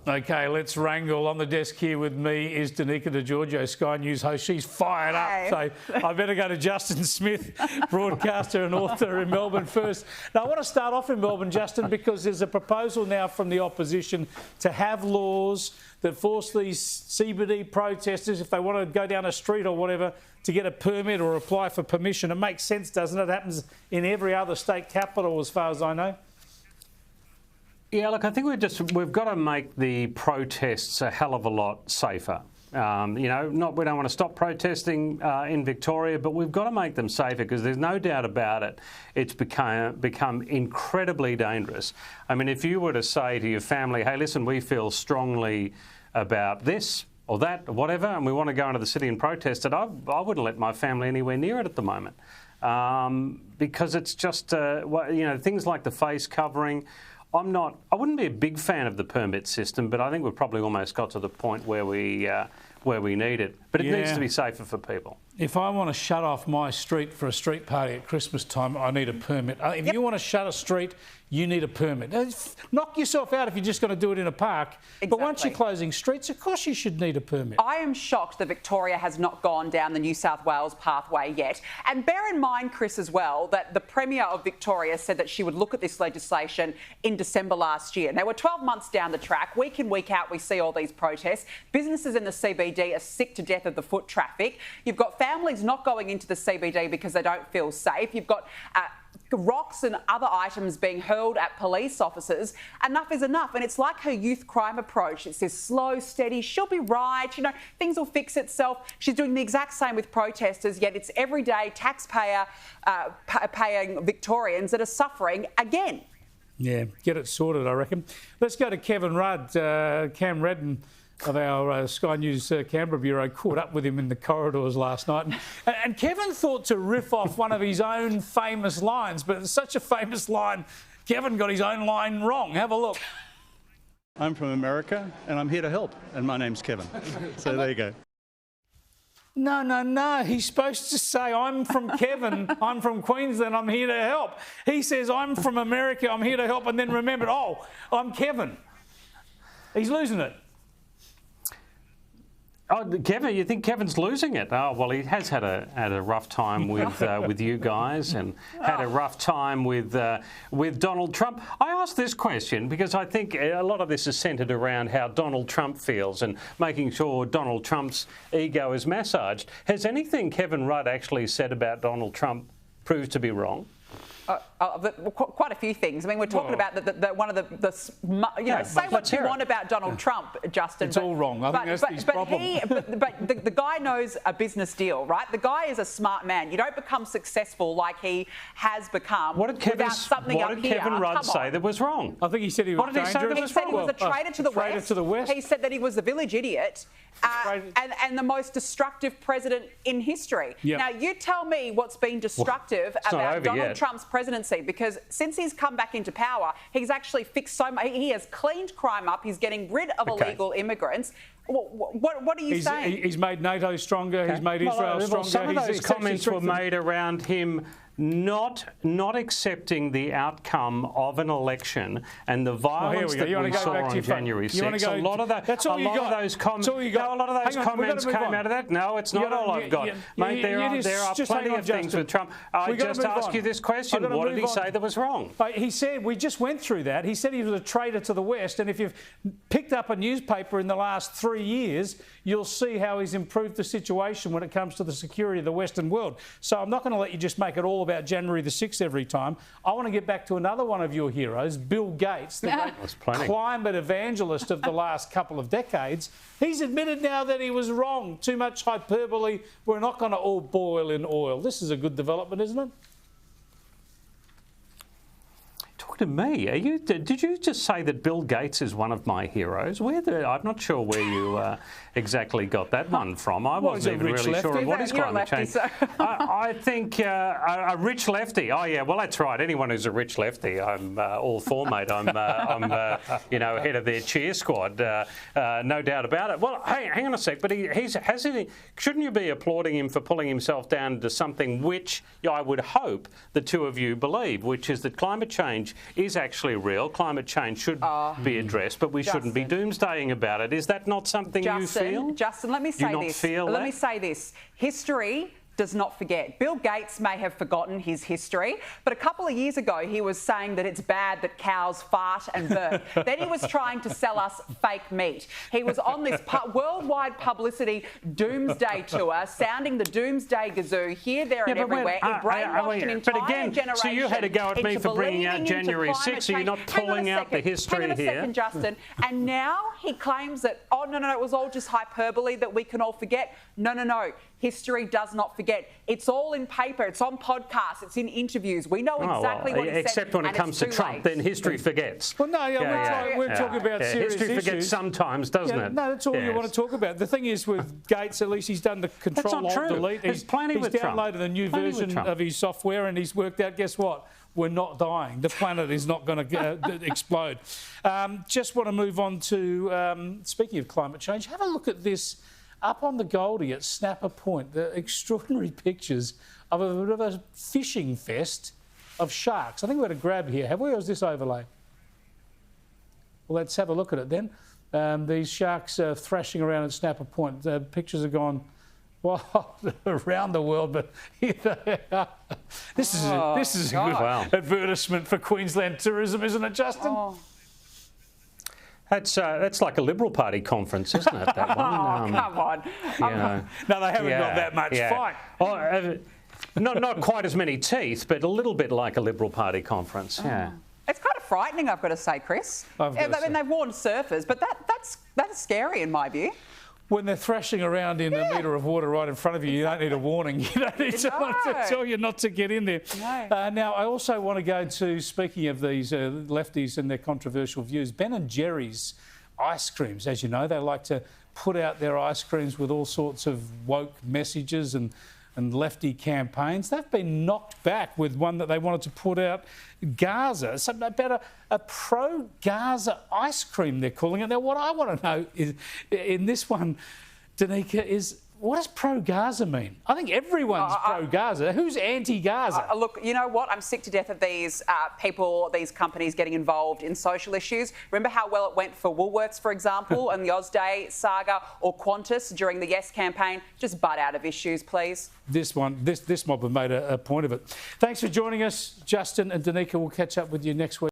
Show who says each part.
Speaker 1: Okay, let's wrangle. On the desk here with me is Danica DeGiorgio, Sky News host. She's fired up, so I better go to Justin Smith, broadcaster and author in Melbourne first. Now, I want to start off in Melbourne, Justin, because there's a proposal now from the opposition to have laws that force these CBD protesters, if they want to go down a street or whatever, to get a permit or apply for permission. It makes sense, doesn't it? It happens in every other state capital, as far as I know.
Speaker 2: Yeah, look, I think we've got to make the protests a hell of a lot safer. We don't want to stop protesting in Victoria, but we've got to make them safer because there's no doubt about it. It's become incredibly dangerous. I mean, if you were to say to your family, hey, listen, we feel strongly about this or that or whatever, and we want to go into the city and protest it, I wouldn't let my family anywhere near it at the moment because it's just, things like the face covering. I wouldn't be a big fan of the permit system, but I think we've probably almost got to the point where we need it. But it needs to be safer for people. If
Speaker 1: I want to shut off my street for a street party at Christmas time, I need a permit. If you want to shut a street, you need a permit. Knock yourself out if you're just going to do it in a park. Exactly. But once you're closing streets, of course you should need a permit.
Speaker 3: I am shocked that Victoria has not gone down the New South Wales pathway yet. And bear in mind, Chris, as well, that the Premier of Victoria said that she would look at this legislation in December last year. Now, we're 12 months down the track. Week in, week out, we see all these protests. Businesses in the CBD are sick to death of the foot traffic. You've got families not going into the CBD because they don't feel safe. You've got rocks and other items being hurled at police officers. Enough is enough. And it's like her youth crime approach. It's this slow, steady, she'll be right, things will fix itself. She's doing the exact same with protesters, yet it's everyday taxpayer paying Victorians that are suffering again.
Speaker 1: Yeah, get it sorted, I reckon. Let's go to Kevin Rudd. Cam Redden of our Sky News Canberra Bureau caught up with him in the corridors last night. And Kevin thought to riff off one of his own famous lines, but it's such a famous line, Kevin got his own line wrong. Have a look.
Speaker 4: I'm from America and I'm here to help, and my name's Kevin. So there you go.
Speaker 1: No. He's supposed to say, I'm from Kevin, I'm from Queensland, I'm here to help. He says, I'm from America, I'm here to help, and then remembered, I'm Kevin. He's losing it.
Speaker 2: Oh, Kevin, you think Kevin's losing it? Oh, well, he has had a rough time with you guys, and had a rough time with Donald Trump. I asked this question because I think a lot of this is centred around how Donald Trump feels and making sure Donald Trump's ego is massaged. Has anything Kevin Rudd actually said about Donald Trump proved to be wrong?
Speaker 3: Quite a few things. I mean, we're talking about one of say what you want about Donald Trump, Justin.
Speaker 1: It's all wrong. I think that's his problem.
Speaker 3: But the guy knows a business deal, right? The guy is a smart man. You don't become successful like he has become without something up here.
Speaker 2: What did Kevin Rudd say that was wrong?
Speaker 1: I think he said he was dangerous.
Speaker 3: He said he was a traitor to the West. He said that he was a village idiot and the most destructive president in history. Yep. Now, you tell me what's been destructive about Donald Trump's presidency, because since he's come back into power, he's actually fixed so much. He has cleaned crime up. He's getting rid of illegal immigrants. What are you saying?
Speaker 1: He's made NATO stronger. He's made Israel stronger.
Speaker 2: Some of those comments were made around him not accepting the outcome of an election and the violence that we saw on January 6th. A lot of those comments came out of that. No, it's not all I've got. Mate, there are plenty of things with Trump. I just ask you this question. What did he say that was wrong?
Speaker 1: He said, we just went through that. He said he was a traitor to the West. And if you've picked up a newspaper in the last 3 years, you'll see how he's improved the situation when it comes to the security of the Western world. So I'm not going to let you just make it all about January the 6th every time. I want to get back to another one of your heroes, Bill Gates, the climate evangelist of the last couple of decades. He's admitted now that he was wrong. Too much hyperbole. We're not going to all boil in oil. This is a good development, isn't it?
Speaker 2: Talk to me. Did you just say that Bill Gates is one of my heroes? I'm not sure where you exactly got that one from. I wasn't even really sure of what is climate change. I think a rich lefty. Oh yeah, well that's right. Anyone who's a rich lefty, I'm all for, mate. I'm head of their cheer squad, no doubt about it. Well, hey, hang on a sec. But shouldn't you be applauding him for pulling himself down to something which I would hope the two of you believe, which is that climate change is actually real. Climate change should be addressed, but we shouldn't be doomsdaying about it. Is that not something you feel?
Speaker 3: Justin, let me say this. Let me say this. History does not forget. Bill Gates may have forgotten his history, but a couple of years ago he was saying that it's bad that cows fart and burp. Then he was trying to sell us fake meat. He was on this worldwide publicity doomsday tour, sounding the doomsday gazoo here, there and everywhere. He brainwashed an entire generation.
Speaker 2: So you had to go at me for bringing out January 6th, so you're not pulling out the history here.
Speaker 3: Hang on a second, Justin. And now he claims that, oh, no, it was all just hyperbole that we can all forget. No. History does not forget. It's all in paper. It's on podcasts. It's in interviews. We know exactly what he said.
Speaker 2: Except when it comes to Trump, then history forgets.
Speaker 1: Well, no, we're talking about serious
Speaker 2: history
Speaker 1: issues.
Speaker 2: Forgets sometimes, doesn't it?
Speaker 1: No, that's all you want to talk about. The thing is, with Gates, at least he's done the Control-Alt-Delete. He's downloaded a new version of his software, and he's worked out, guess what? We're not dying. The planet is not going to explode. Just want to move on to, speaking of climate change, have a look at this. Up on the Goldie at Snapper Point, the extraordinary pictures of a bit of a fishing fest of sharks. I think we're going to grab here, have we, or is this overlay? Well, let's have a look at it then. These sharks are thrashing around at Snapper Point. The pictures are gone around the world, but here they are. This is a good advertisement for Queensland tourism, isn't it, Justin?
Speaker 3: Oh.
Speaker 2: That's like a Liberal Party conference, isn't it, that one?
Speaker 3: Come on.
Speaker 1: No, they haven't got that much fight.
Speaker 2: Oh, not quite as many teeth, but a little bit like a Liberal Party conference,
Speaker 3: It's kind of frightening, I've got to say, Chris. I mean, they've worn surfers, but that's scary in my view.
Speaker 1: When they're thrashing around in a metre of water right in front of you, you don't need a warning. You don't need someone to tell you not to get in there.
Speaker 3: No.
Speaker 1: Now, I also want to go to, speaking of these lefties and their controversial views, Ben and Jerry's ice creams. As you know, they like to put out their ice creams with all sorts of woke messages and lefty campaigns. They've been knocked back with one that they wanted to put out, Gaza, something about a pro-Gaza ice cream, they're calling it. Now, what I want to know is, in this one, Danica, is what does pro-Gaza mean? I think everyone's pro-Gaza. Who's anti-Gaza?
Speaker 3: Look, you know what? I'm sick to death of these people, these companies getting involved in social issues. Remember how well it went for Woolworths, for example, and the Ausday saga, or Qantas during the Yes campaign? Just butt out of issues, please.
Speaker 1: This mob have made a point of it. Thanks for joining us, Justin and Danica. We'll catch up with you next week.